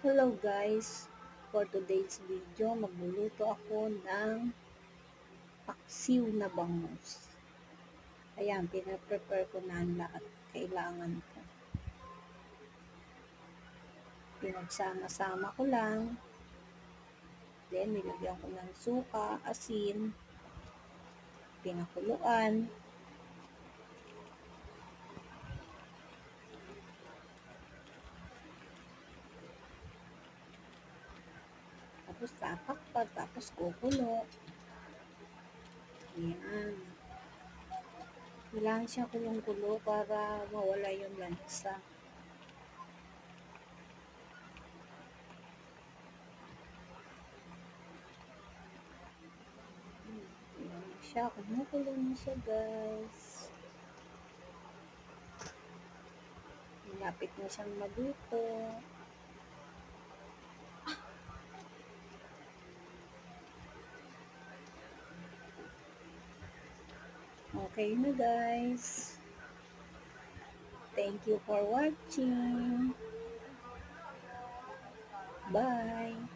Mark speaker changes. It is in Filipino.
Speaker 1: Hello guys! For today's video, magluluto ako ng paksiw na bangus. Ayan, pinaprepare ko na ang lahat kailangan ko. Pinagsama-sama ko lang. Then, nilagyan ko ng suka, asin, pinakuluan. Tapos tatakpan, tapos kukulo. Ayan. Kailangan siya kulong-kulo para mawala yung lansa. Ayan na siya. Kumukulo na siya guys. Malapit na siyang maluto. Okay na guys. Thank you for watching. Bye.